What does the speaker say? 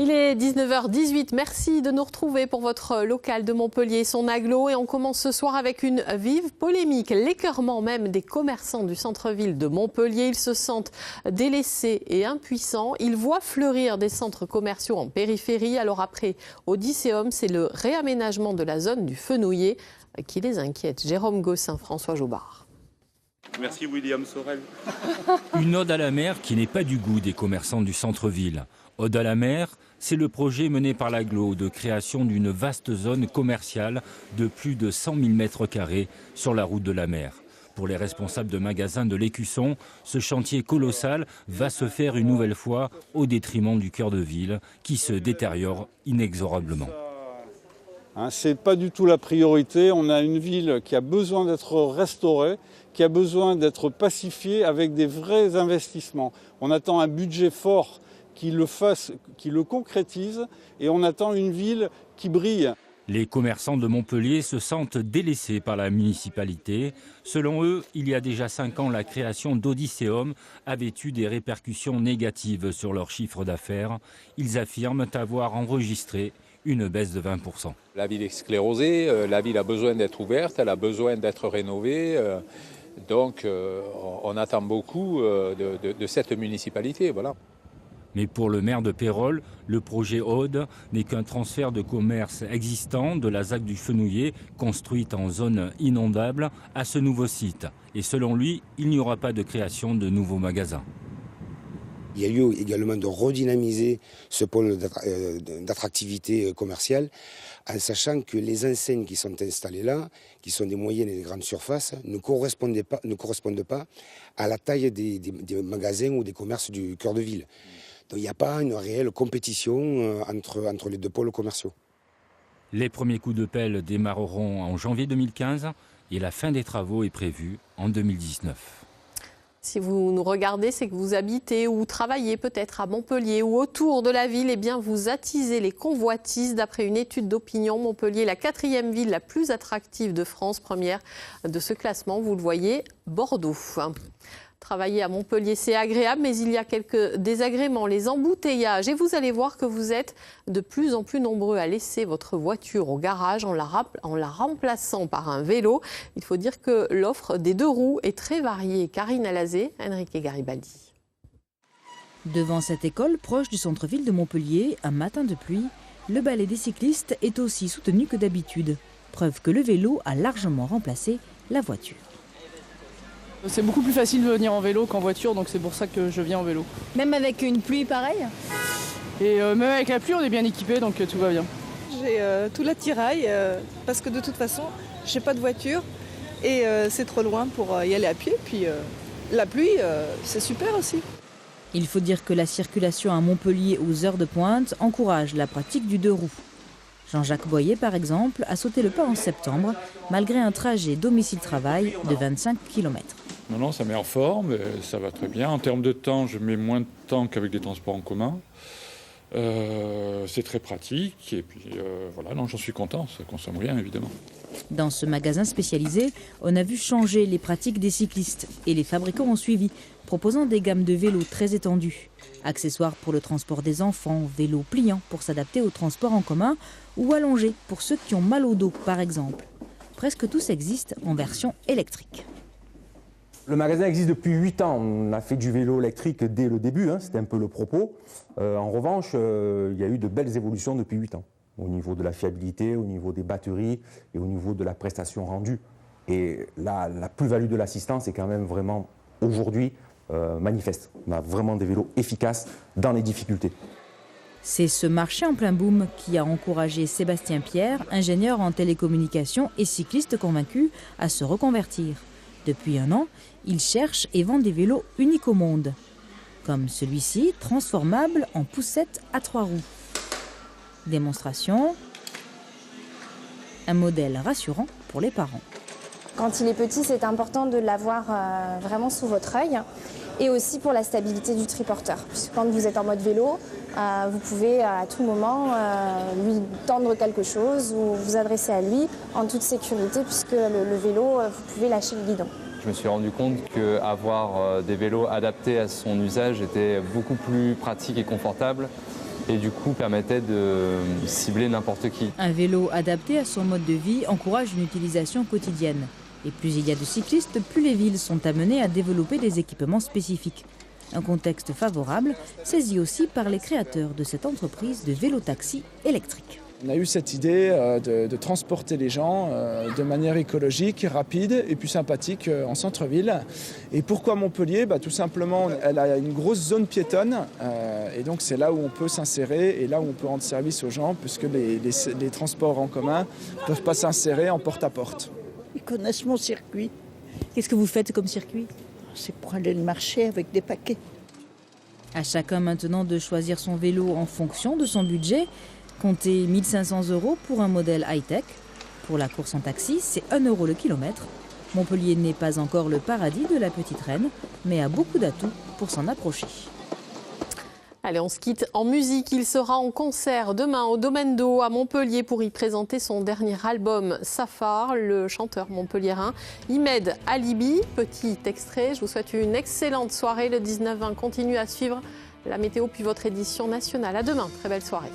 Il est 19h18. Merci de nous retrouver pour votre local de Montpellier, son agglo. Et on commence ce soir avec une vive polémique. L'écœurement même des commerçants du centre-ville de Montpellier. Ils se sentent délaissés et impuissants. Ils voient fleurir des centres commerciaux en périphérie. Alors après Odysseum, c'est le réaménagement de la zone du Fenouillet qui les inquiète. Jérôme Gossin, François Jobard. Merci William Sorel. Une ode à la mer qui n'est pas du goût des commerçants du centre-ville. Ode à la mer, c'est le projet mené par l'agglo de création d'une vaste zone commerciale de plus de 100 000 m² sur la route de la mer. Pour les responsables de magasins de l'Écusson, ce chantier colossal va se faire une nouvelle fois au détriment du cœur de ville qui se détériore inexorablement. Ce n'est pas du tout la priorité. On a une ville qui a besoin d'être restaurée, qui a besoin d'être pacifiée avec des vrais investissements. On attend un budget fort qui le fasse, qui le concrétise, et on attend une ville qui brille. Les commerçants de Montpellier se sentent délaissés par la municipalité. Selon eux, il y a déjà 5 ans, la création d'Odysseum avait eu des répercussions négatives sur leur chiffre d'affaires. Ils affirment avoir enregistré une baisse de 20%. La ville est sclérosée, la ville a besoin d'être ouverte, elle a besoin d'être rénovée. Donc on attend beaucoup de cette municipalité. Voilà. Mais pour le maire de Pérols, le projet Aude n'est qu'un transfert de commerce existant de la ZAC du Fenouillet, construite en zone inondable, à ce nouveau site. Et selon lui, il n'y aura pas de création de nouveaux magasins. Il y a lieu également de redynamiser ce pôle d'attractivité commerciale, en sachant que les enseignes qui sont installées là, qui sont des moyennes et des grandes surfaces, ne correspondent pas à la taille des magasins ou des commerces du cœur de ville. Donc il n'y a pas une réelle compétition entre les deux pôles commerciaux. Les premiers coups de pelle démarreront en janvier 2015 et la fin des travaux est prévue en 2019. Si vous nous regardez, c'est que vous habitez ou travaillez peut-être à Montpellier ou autour de la ville, eh bien vous attisez les convoitises. D'après une étude d'opinion, Montpellier est la 4e ville la plus attractive de France, première de ce classement. Vous le voyez, Bordeaux. Travailler à Montpellier, c'est agréable, mais il y a quelques désagréments, les embouteillages. Et vous allez voir que vous êtes de plus en plus nombreux à laisser votre voiture au garage en la remplaçant par un vélo. Il faut dire que l'offre des 2 roues est très variée. Karine Alazé, Enrique Garibaldi. Devant cette école proche du centre-ville de Montpellier, un matin de pluie, le balai des cyclistes est aussi soutenu que d'habitude. Preuve que le vélo a largement remplacé la voiture. C'est beaucoup plus facile de venir en vélo qu'en voiture, donc c'est pour ça que je viens en vélo. Même avec une pluie pareille ? Et même avec la pluie, on est bien équipé, donc tout va bien. J'ai tout l'attirail, parce que de toute façon, j'ai pas de voiture et c'est trop loin pour y aller à pied. Puis la pluie, c'est super aussi. Il faut dire que la circulation à Montpellier aux heures de pointe encourage la pratique du 2 roues. Jean-Jacques Boyer, par exemple, a sauté le pas en septembre, malgré un trajet domicile-travail de 25 km. Non, ça met en forme, ça va très bien. En termes de temps, je mets moins de temps qu'avec des transports en commun. C'est très pratique et puis voilà, non, j'en suis content, ça consomme rien évidemment. Dans ce magasin spécialisé, on a vu changer les pratiques des cyclistes et les fabricants ont suivi, proposant des gammes de vélos très étendues. Accessoires pour le transport des enfants, vélos pliants pour s'adapter au transport en commun ou allongés pour ceux qui ont mal au dos par exemple. Presque tous existent en version électrique. Le magasin existe depuis 8 ans. On a fait du vélo électrique dès le début, c'était un peu le propos. En revanche, il y a eu de belles évolutions depuis 8 ans, au niveau de la fiabilité, au niveau des batteries et au niveau de la prestation rendue. Et là, la plus-value de l'assistance est quand même vraiment, aujourd'hui, manifeste. On a vraiment des vélos efficaces dans les difficultés. C'est ce marché en plein boom qui a encouragé Sébastien Pierre, ingénieur en télécommunications et cycliste convaincu, à se reconvertir. Depuis 1 an, il cherche et vend des vélos uniques au monde, comme celui-ci, transformable en poussette à 3 roues. Démonstration, un modèle rassurant pour les parents. Quand il est petit, c'est important de l'avoir vraiment sous votre œil et aussi pour la stabilité du triporteur. Puisque quand vous êtes en mode vélo, vous pouvez à tout moment lui tendre quelque chose ou vous adresser à lui en toute sécurité puisque le vélo, vous pouvez lâcher le guidon. Je me suis rendu compte qu'avoir des vélos adaptés à son usage était beaucoup plus pratique et confortable et du coup permettait de cibler n'importe qui. Un vélo adapté à son mode de vie encourage une utilisation quotidienne. Et plus il y a de cyclistes, plus les villes sont amenées à développer des équipements spécifiques. Un contexte favorable, saisi aussi par les créateurs de cette entreprise de vélo-taxi électrique. On a eu cette idée de transporter les gens de manière écologique, rapide et plus sympathique en centre-ville. Et pourquoi Montpellier ? Tout simplement, elle a une grosse zone piétonne et donc c'est là où on peut s'insérer et là où on peut rendre service aux gens puisque les transports en commun ne peuvent pas s'insérer en porte-à-porte. Ils connaissent mon circuit. Qu'est-ce que vous faites comme circuit ? C'est pour aller le marché avec des paquets. À chacun maintenant de choisir son vélo en fonction de son budget. Comptez 1 500 € pour un modèle high-tech. Pour la course en taxi, c'est 1 € le kilomètre. Montpellier n'est pas encore le paradis de la petite reine, mais a beaucoup d'atouts pour s'en approcher. Allez, on se quitte en musique. Il sera en concert demain au Domaine d'Eau à Montpellier pour y présenter son dernier album Safar. Le chanteur montpelliérain Imed Alibi. Petit extrait. Je vous souhaite une excellente soirée. Le 19-20 continue à suivre la météo puis votre édition nationale. À demain. Très belle soirée.